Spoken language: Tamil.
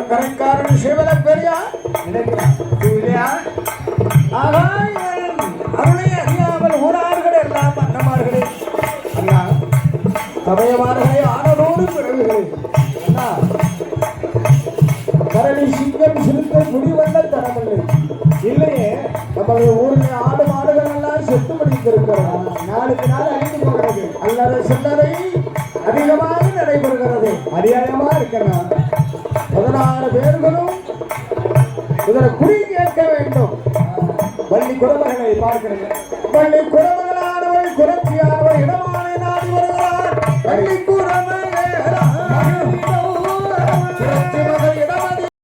கரைக்காரன் சிவன பெரியா அருளை அறியாமல் ஊரார்களே எல்லாம் அண்ணமார்களே அண்ணா சமயமார்களே ஆனதோடு பிறகுகளே அண்ணா கரடி சிங்கம் சிறுத்தை முடிவல்ல தரவில்லை இல்லையே நம்முடைய ஊரில் ஆடு மாடுகள் எல்லாம் செத்து முடித்திருக்கிறது நாளுக்கு நாள் அழிந்து போகிறது அல்லது சில்லறை அதிகமாக நடைபெறுகிறது அநியாயமா இருக்கிறார் 16 பேர்களும் இதனை குறி கேட்க வேண்டும் வள்ளி குரமகளை பார்க்கிறது வள்ளி குரமகளானவள் குரத்தியானவள் இடமானை நாடி வருகிறார் வள்ளி